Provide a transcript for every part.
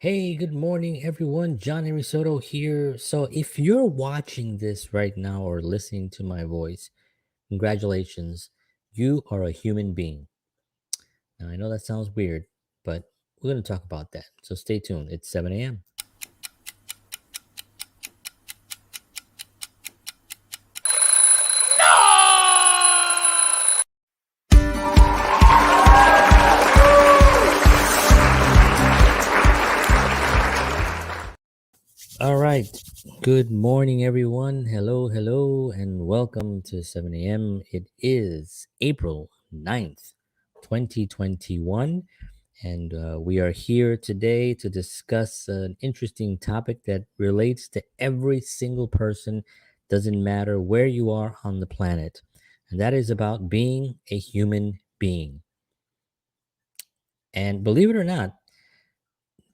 Hey, good morning, everyone. John Henry Soto here. So, if you're watching this right now or listening to my voice, congratulations. You are a human being. Now, I know that sounds weird, but we're going to talk about that. So, stay tuned. It's 7 a.m. All right. Good morning, everyone. Hello, hello, and welcome to 7 a.m. It is April 9th, 2021. And we are here today to discuss an interesting topic that relates to every single person, doesn't matter where you are on the planet. And that is about being a human being. And believe it or not,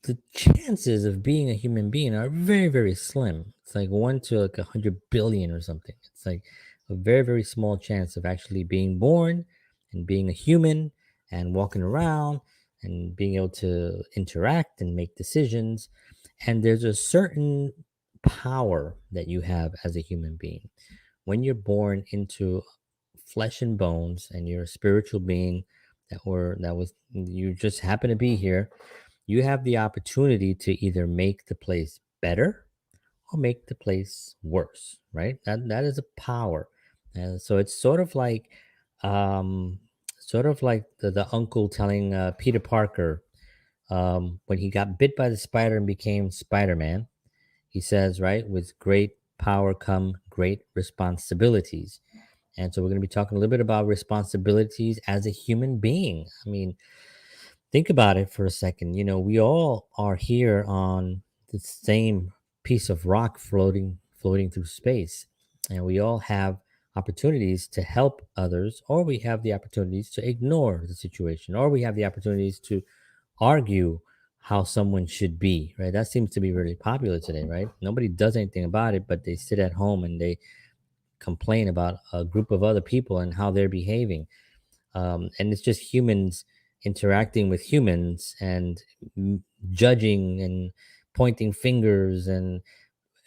the chances of being a human being are very, very slim. It's like 1 to like 100 billion or something. It's like a very, very small chance of actually being born and being a human and walking around and being able to interact and make decisions. And there's a certain power that you have as a human being. When you're born into flesh and bones and you're a spiritual being that was you just happen to be here, you have the opportunity to either make the place better or make the place worse, right? That is a power. And so it's um sort of like the uncle telling Peter Parker, when he got bit by the spider and became Spider-Man. He says, right, with great power come great responsibilities. And so we're going to be talking a little bit about responsibilities as a human being. I mean, think about it for a second. We all are here on the same piece of rock floating through space. And we all have opportunities to help others, or we have the opportunities to ignore the situation, or we have the opportunities to argue how someone should be, right? That seems to be really popular today, right? Nobody does anything about it, but they sit at home and they complain about a group of other people and how they're behaving. And it's just humans interacting with humans and judging and pointing fingers and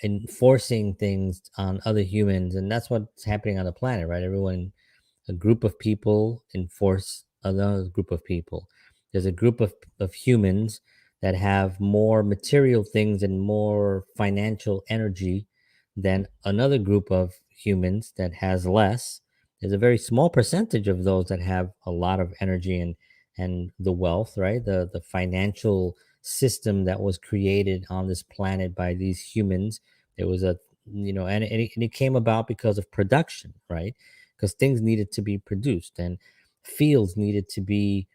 enforcing things on other humans, and that's what's happening on the planet, right? A group of people enforce another group of people. There's a group of humans that have more material things and more financial energy than another group of humans that has less. There's a very small percentage of those that have a lot of energy and the wealth, right? The financial system that was created on this planet by these humans. It was a and it came about because of production, right? Because things needed to be produced and fields needed to be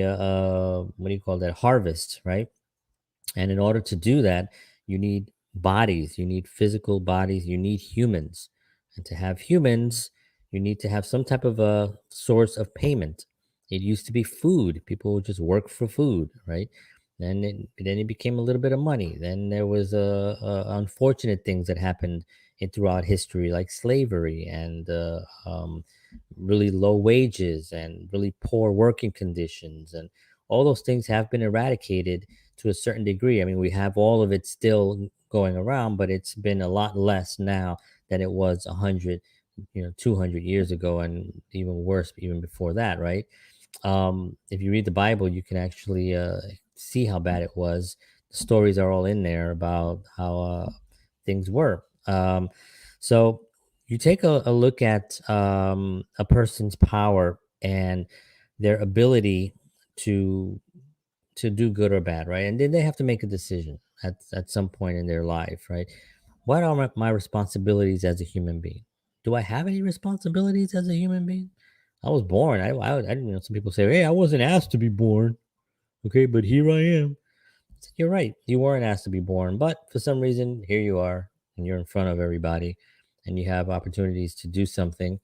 a what do you call that, harvest, right? And in order to do that, you need bodies, you need physical bodies, you need humans. And to have humans, you need to have some type of a source of payment. It used to be food. People would just work for food, right? Then it became a little bit of money. Then there was unfortunate things that happened throughout history, like slavery and really low wages and really poor working conditions, and all those things have been eradicated to a certain degree. I mean, we have all of it still going around, but it's been a lot less now than it was 100, 200 years ago, and even worse, even before that, right? If you read the Bible, you can actually see how bad it was. The stories are all in there about how things were. So you take a look at a person's power and their ability to to do good or bad, right? And then they have to make a decision at some point in their life, right? What are my responsibilities as a human being? Do I have any responsibilities as a human being? I was born. I some people say, "Hey, I wasn't asked to be born." Okay, but here I am. You're right. You weren't asked to be born, but for some reason, here you are, and you're in front of everybody, and you have opportunities to do something.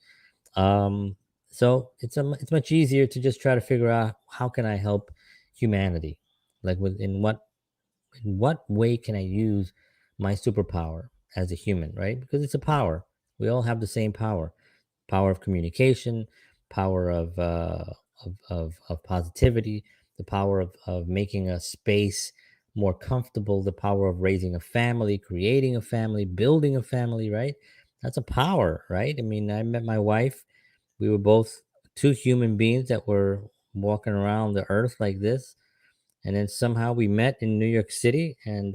Um, so it's much easier to just try to figure out how can I help humanity, like in what way can I use my superpower as a human, right? Because it's a power. We all have the same power: power of communication, power of positivity, the power of making a space more comfortable, the power of raising a family, creating a family, building a family, right? That's a power, right? I mean, I met my wife. We were both two human beings that were walking around the earth like this. And then somehow we met in New York City. And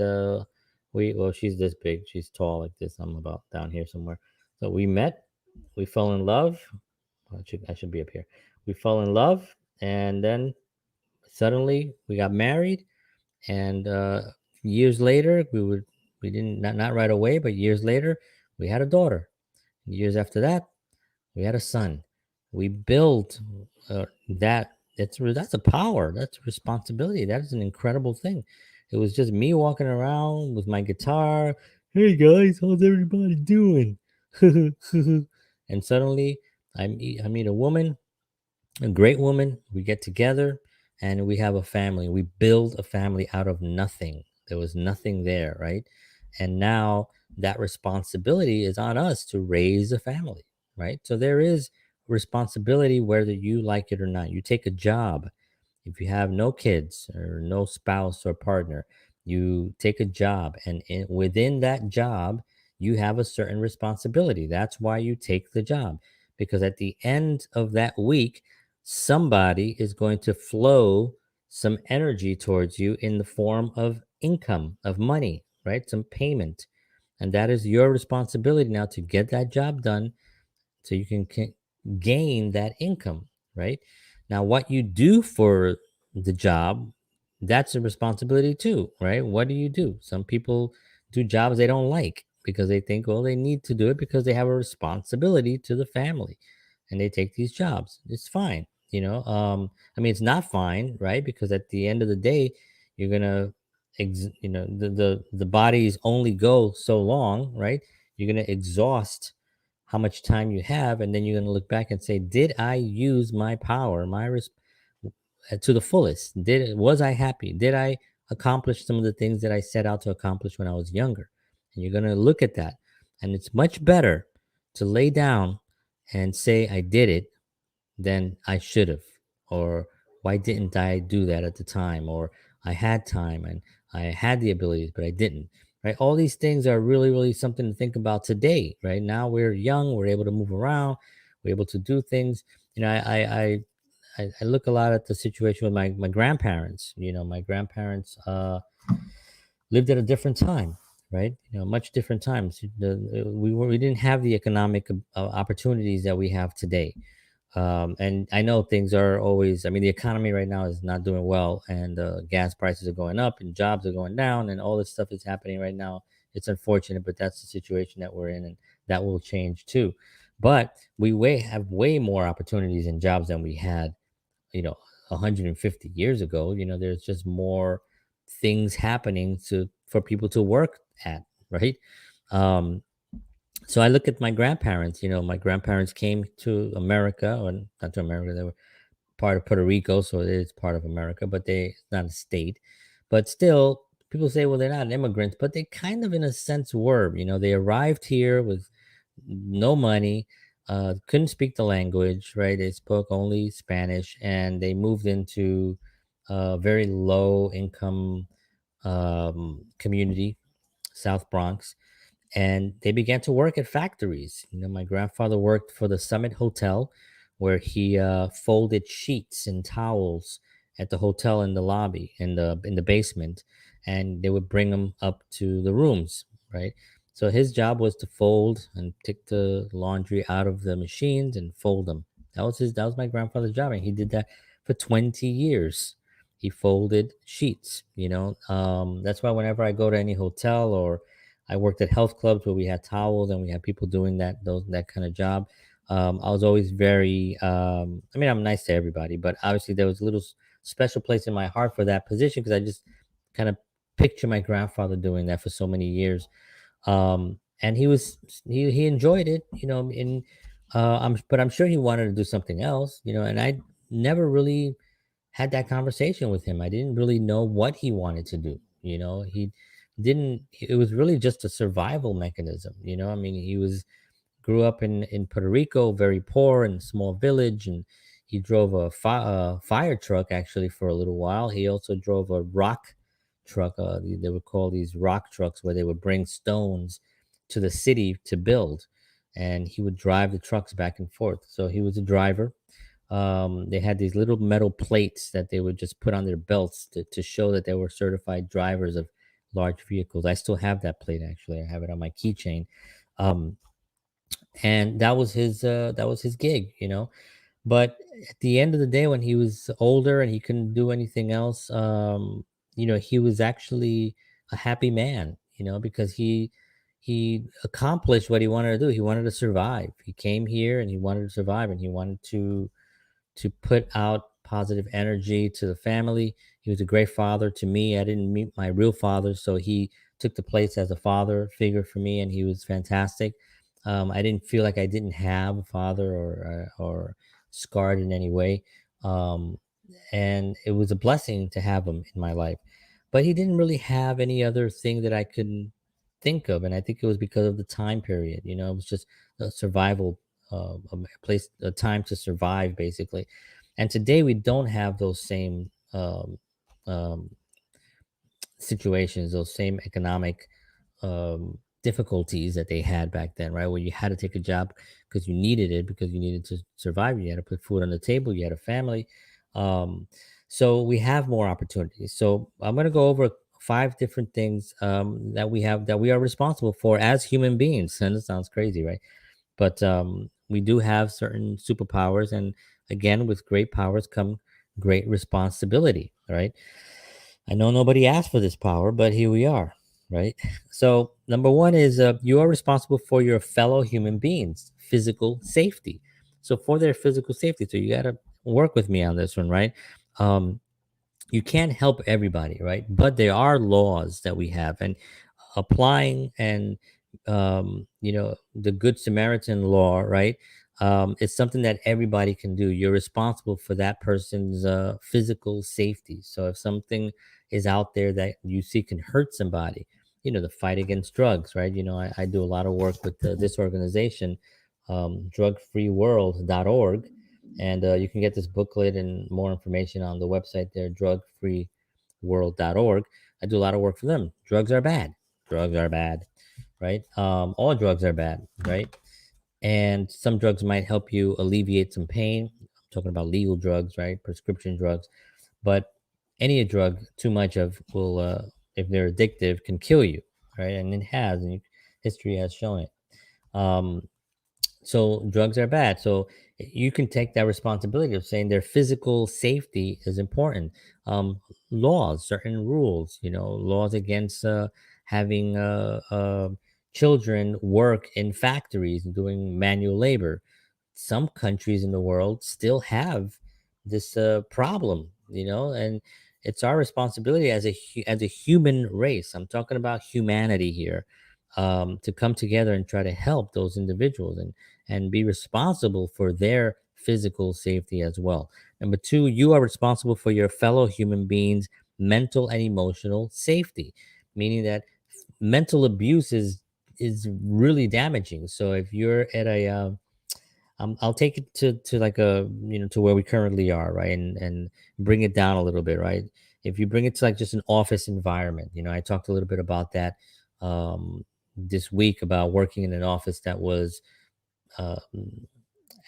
well, she's this big, she's tall like this. I'm about down here somewhere. So we met, we fell in love. I should be up here. We fell in love. And then suddenly we got married, and years later we didn't, not right away, but years later we had a daughter. Years after that we had a son. We built that's a power, that's responsibility, that's an incredible thing. It was just me walking around with my guitar. Hey guys, how's everybody doing? And suddenly I meet a woman, a great woman. We get together and we have a family. We build a family out of nothing. There was nothing there, right? And now that responsibility is on us to raise a family, right? So there is responsibility whether you like it or not. You take a job. If you have no kids or no spouse or partner, you take a job, and within that job, you have a certain responsibility. That's why you take the job, because at the end of that week, somebody is going to flow some energy towards you in the form of income, of money, right? Some payment. And that is your responsibility now to get that job done so you can gain that income, right? Now, what you do for the job, that's a responsibility too, right? What do you do? Some people do jobs they don't like because they think, well, they need to do it because they have a responsibility to the family, and they take these jobs. It's fine, I mean, it's not fine, right? Because at the end of the day, you're gonna, the bodies only go so long, right? You're gonna exhaust how much time you have, and then you're going to look back and say, did I use my power, to the fullest? Was I happy? Did I accomplish some of the things that I set out to accomplish when I was younger? And you're going to look at that, and it's much better to lay down and say I did it than I should have, or why didn't I do that at the time, or I had time and I had the abilities, but I didn't. Right? All these things are really, really something to think about today. Right now, we're young, we're able to move around, we're able to do things. I look a lot at the situation with my grandparents. My grandparents lived at a different time, right? Much different times. We didn't have the economic opportunities that we have today. And I know things are always, I mean, the economy right now is not doing well, and gas prices are going up and jobs are going down, and all this stuff is happening right now. It's unfortunate, but that's the situation that we're in, and that will change too. But have way more opportunities and jobs than we had, you know 150 years ago. There's just more things happening for people to work at, right? um so I look at my grandparents. My grandparents came to America, or not to America, they were part of Puerto Rico, so it is part of America, but it's not a state. But still, people say, well, they're not immigrants, but they kind of, in a sense, were. They arrived here with no money, couldn't speak the language, right? They spoke only Spanish, and they moved into a very low income community, South Bronx, and they began to work at factories. My grandfather worked for the Summit Hotel, where he folded sheets and towels at the hotel in the lobby, in the basement, and they would bring them up to the rooms, right? So his job was to fold and take the laundry out of the machines and fold them. That was my grandfather's job, and he did that for 20 years. He folded sheets. That's why whenever I go to any hotel, or I worked at health clubs where we had towels and we had people doing that kind of job. I was always very, I mean, I'm nice to everybody, but obviously there was a little special place in my heart for that position, because I just kind of picture my grandfather doing that for so many years. And he enjoyed it, but I'm sure he wanted to do something else, and I never really had that conversation with him. I didn't really know what he wanted to do. He didn't. It was really just a survival mechanism. I mean, he grew up in Puerto Rico, very poor, in a small village, and he drove a fire truck actually for a little while. He also drove a rock truck. They would call these rock trucks, where they would bring stones to the city to build, and he would drive the trucks back and forth. So he was a driver. They had these little metal plates that they would just put on their belts to show that they were certified drivers of large vehicles. I still have that plate, actually. I have it on my keychain. Um, and that was his gig, you know. But at the end of the day, when he was older and he couldn't do anything else, you know, he was actually a happy man, you know, because he accomplished what he wanted to do. He wanted to survive. He came here and he wanted to survive, and he wanted to put out positive energy to the family. He was a great father to me. I didn't meet my real father, so he took the place as a father figure for me, and he was fantastic. I didn't feel like I didn't have a father, or scarred in any way. Um, and it was a blessing to have him in my life. But he didn't really have any other thing that I could think of, and I think it was because of the time period. You know, it was just a survival, a place, a time to survive, basically. And today we don't have those same um, situations, those same economic difficulties that they had back then, right? Where you had to take a job because you needed it, because you needed to survive. You had to put food on the table. You had a family. Um, so we have more opportunities. So I'm going to go over five different things that we have, that we are responsible for as human beings. And it sounds crazy, right? But we do have certain superpowers, and again, with great powers come great responsibility, right? I know nobody asked for this power, but here we are, right? So, number one is you are responsible for your fellow human beings' physical safety. So, for their physical safety, so you got to work with me on this one, right? Um, you can't help everybody, right? But there are laws that we have, and applying, and you know, the Good Samaritan law, right? It's something that everybody can do. You're responsible for that person's physical safety. So if something is out there that you see can hurt somebody, you know, the fight against drugs, right? You know, I do a lot of work with this organization, drugfreeworld.org, and you can get this booklet and more information on the website there, drugfreeworld.org. I do a lot of work for them. Drugs are bad. Drugs are bad, right? All drugs are bad, right? And some drugs might help you alleviate some pain. I'm talking about legal drugs, right? Prescription drugs. But any drug too much of will, if they're addictive, can kill you, right? And it has, and history has shown it. Um, so drugs are bad. So you can take that responsibility of saying their physical safety is important. Laws, certain rules, you know, laws against having children work in factories and doing manual labor. Some countries in the world still have this problem, you know, and it's our responsibility as as a human race. I'm talking about humanity here, to come together and try to help those individuals, and be responsible for their physical safety as well. Number two, you are responsible for your fellow human beings' mental and emotional safety, meaning that mental abuse is really damaging. So if you're at a I'll take it to like a, you know, to where we currently are, right, and bring it down a little bit, right? If you bring it to like just an office environment, you know, I talked a little bit about that this week, about working in an office that was uh,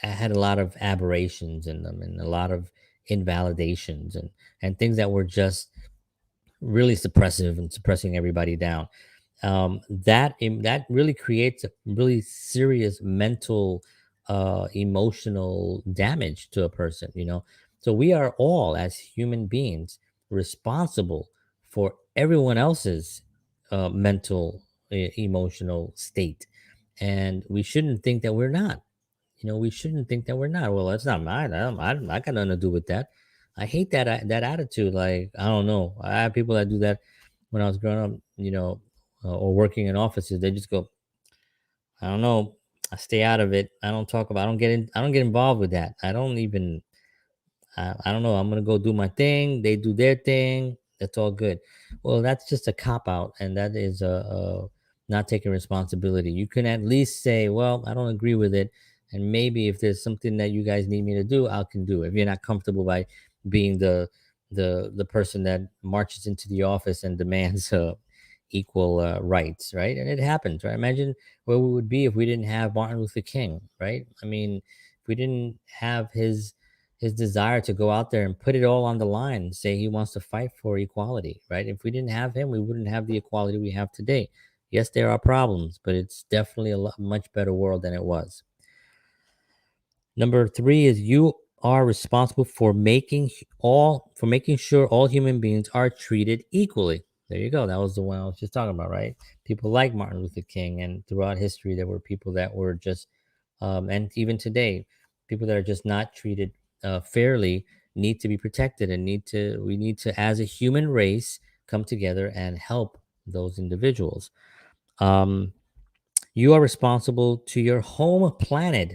had a lot of aberrations in them, and a lot of invalidations, and things that were just really suppressive and suppressing everybody down. That really creates a really serious mental, emotional damage to a person. You know, so we are all, as human beings, responsible for everyone else's mental, emotional state, and we shouldn't think that we're not. You know, we shouldn't think that we're not. Well, that's not mine. I got nothing to do with that. I hate that attitude. Like, I don't know. I have people that do that when I was growing up, you know, or working in offices. They just go, I don't know. I stay out of it. I don't talk about. I don't get in. I don't get involved with that. I don't even. I don't know. I'm gonna go do my thing. They do their thing. That's all good. Well, that's just a cop out, and that is a not taking responsibility. You can at least say, "Well, I don't agree with it," and maybe if there's something that you guys need me to do, I can do. If you're not comfortable by being the person that marches into the office and demands equal rights, right? And it happens, right? Imagine where we would be if we didn't have Martin Luther King, right? I mean, if we didn't have his desire to go out there and put it all on the line and say he wants to fight for equality, right? If we didn't have him, we wouldn't have the equality we have today. Yes, there are problems, but it's definitely much better world than it was. Number three is you are responsible for making sure all human beings are treated equally. There you go. That was the one I was just talking about, right? People like Martin Luther King, and throughout history, there were people that were just, and even today, people that are just not treated fairly need to be protected, and we need to, as a human race, come together and help those individuals. Um, you are responsible to your home planet.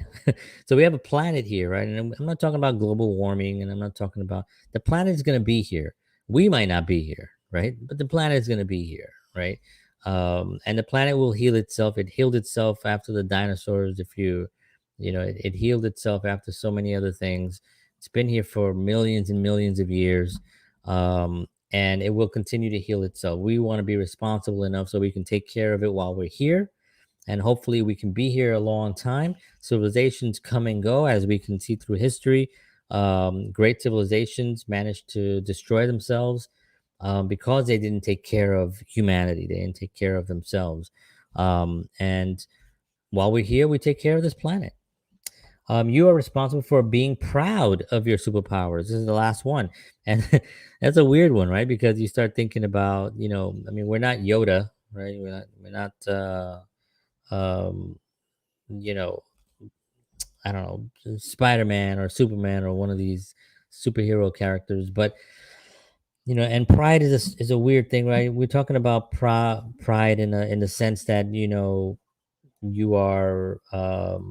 So we have a planet here, right? And I'm not talking about global warming, and I'm not talking about the planet is going to be here. We might not be here, right? But the planet is going to be here, right? And the planet will heal itself. It healed itself after the dinosaurs. If it healed itself after so many other things. It's been here for millions and millions of years. And it will continue to heal itself. We want to be responsible enough so we can take care of it while we're here, and hopefully we can be here a long time. Civilizations come and go, as we can see through history. Great civilizations managed to destroy themselves because they didn't take care of humanity. They didn't take care of themselves. And while we're here, we take care of this planet. You are responsible for being proud of your superpowers. This is the last one. And that's a weird one, right? Because you start thinking about, I mean, we're not Yoda, right? We're not um, you know, I don't know, Spider-Man or Superman or one of these superhero characters. But and pride is a weird thing, right? We're talking about pride in the sense that you are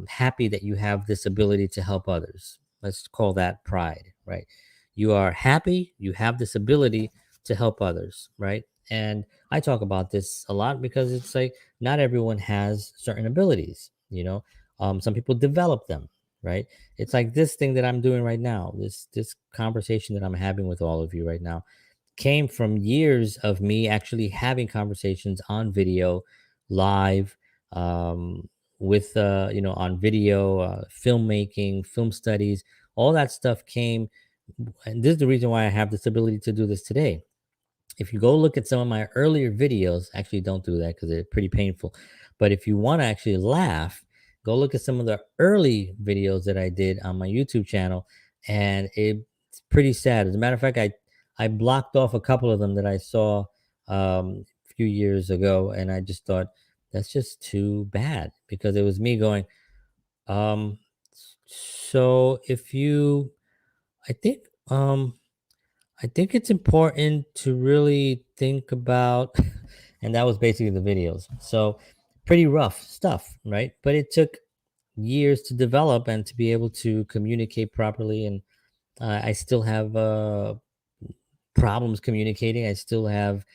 happy that you have this ability to help others. Let's call that pride, right? You are happy you have this ability to help others, right? And I talk about this a lot because it's like not everyone has certain abilities. Some people develop them, right? It's like this thing that I'm doing right now, this conversation that I'm having with all of you right now came from years of me actually having conversations on video, live, um, with on video, filmmaking, film studies. All that stuff came, and this is the reason why I have this ability to do this today. If you go look at some of my earlier videos, actually don't do that because they're pretty painful. But if you want to actually laugh, go look at some of the early videos that I did on my YouTube channel, and it's pretty sad. As a matter of fact, I blocked off a couple of them that I saw a few years ago, and I just thought that's just too bad because it was me going. Um, so if you, I think, um, I think it's important to really think about, and that was basically the videos. So, pretty rough stuff, right? But it took years to develop and to be able to communicate properly. And I still have problems communicating. I still have,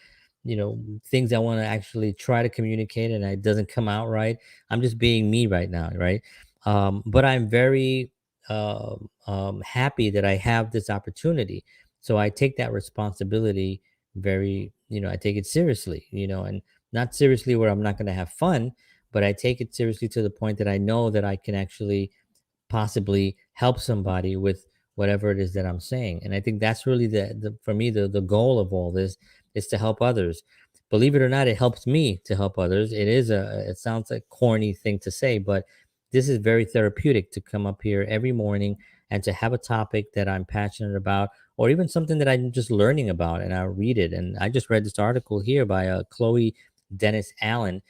things I want to actually try to communicate, and it doesn't come out right. I'm just being me right now, right? But I'm very happy that I have this opportunity, so I take that responsibility very, I take it seriously, and not seriously where I'm not going to have fun, but I take it seriously to the point that I know that I can actually possibly help somebody with whatever it is that I'm saying. And I think that's really the for me the goal of all this is to help others. Believe it or not, it helps me to help others. It sounds like corny thing to say, but this is very therapeutic to come up here every morning and to have a topic that I'm passionate about, or even something that I'm just learning about, and I read it. And I just read this article here by Chloe Dennis Allen.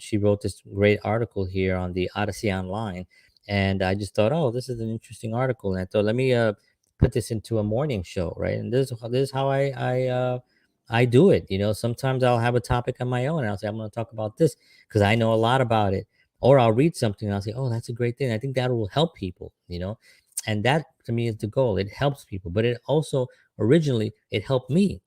She wrote this great article here on the Odyssey Online, and I just thought, oh, this is an interesting article, and I thought, let me put this into a morning show, right? And this is how I do it. Sometimes I'll have a topic on my own, and I'll say I'm going to talk about this because I know a lot about it, or I'll read something and I'll say, oh, that's a great thing. I think that will help people, and that to me is the goal. It helps people, but it also originally it helped me.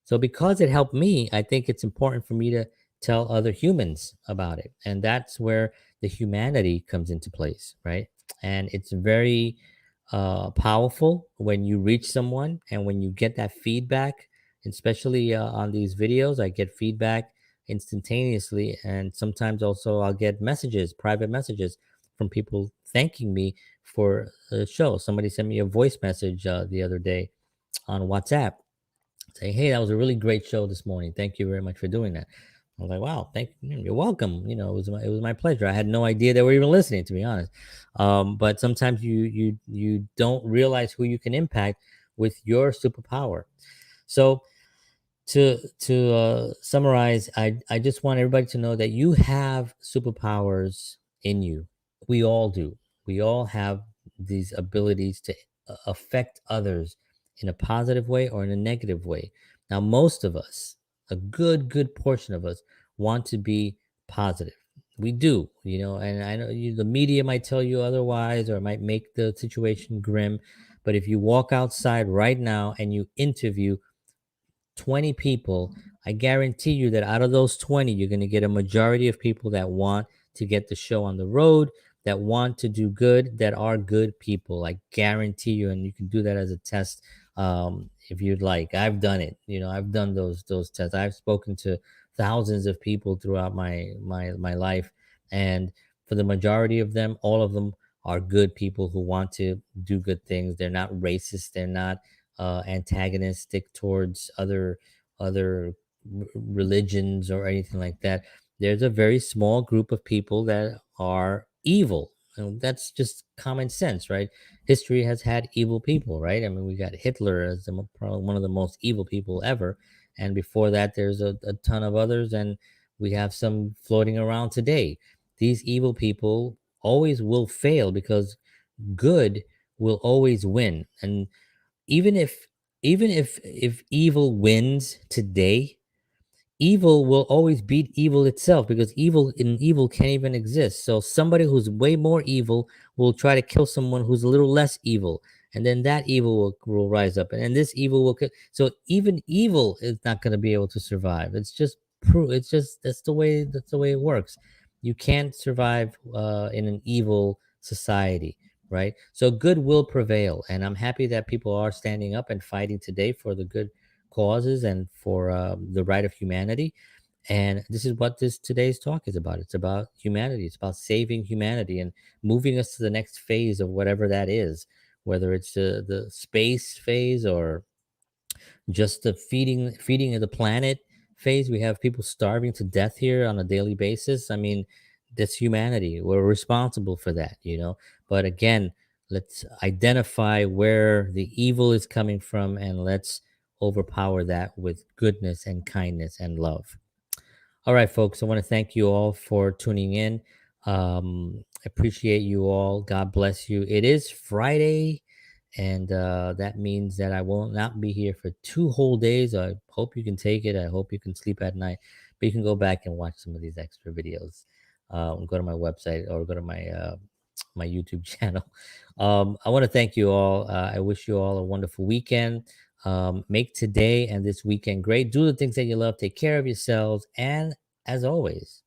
So because it helped me, I think it's important for me to tell other humans about it. And that's where the humanity comes into place, right? And it's very powerful when you reach someone and when you get that feedback, especially on these videos. I get feedback instantaneously, and sometimes also I'll get messages, private messages from people thanking me for the show. Somebody sent me a voice message the other day on WhatsApp saying, "Hey, that was a really great show this morning. Thank you very much for doing that." I was like, "Wow, thank you. You're welcome." It was my pleasure. I had no idea they were even listening, to be honest. But sometimes you don't realize who you can impact with your superpower. So to summarize, I just want everybody to know that you have superpowers in you. We all do. We all have these abilities to affect others in a positive way or in a negative way. Now, most of us, a good portion of us, want to be positive. We do, and I know the media might tell you otherwise, or it might make the situation grim. But if you walk outside right now and you interview 20 people, I guarantee you that out of those 20, you're going to get a majority of people that want to get the show on the road, that want to do good, that are good people. I guarantee you, and you can do that as a test if you'd like. I've done it. I've done those tests. I've spoken to thousands of people throughout my life, and for the majority of them, all of them are good people who want to do good things. They're not racist. They're not antagonistic towards other religions or anything like that. There's a very small group of people that are evil. And that's just common sense, right? History has had evil people, right? I mean, we got Hitler as probably one of the most evil people ever, and before that, there's a ton of others, and we have some floating around today. These evil people always will fail because good will always win, and even if evil wins today, evil will always beat evil itself because evil can't even exist. So somebody who's way more evil will try to kill someone who's a little less evil, and then that evil will rise up, and then this evil so even evil is not going to be able to survive. It's just it's just that's the way it works. You can't survive in an evil society, right? So good will prevail, and I'm happy that people are standing up and fighting today for the good causes and for the right of humanity. And this is what this today's talk is about. It's about humanity. It's about saving humanity and moving us to the next phase of whatever that is, whether it's the space phase or just the feeding of the planet phase. We have people starving to death here on a daily basis. I mean, that's humanity. We're responsible for that. But again, let's identify where the evil is coming from, and let's overpower that with goodness and kindness and love. All right, folks, I want to thank you all for tuning in. Appreciate you all. God bless you. It is Friday, and that means that I will not be here for 2 whole days. I hope you can take it. I hope you can sleep at night, but you can go back and watch some of these extra videos. Go to my website or go to my YouTube channel. I want to thank you all. I wish you all a wonderful weekend. Make today and this weekend great. Do the things that you love. Take care of yourselves. And as always,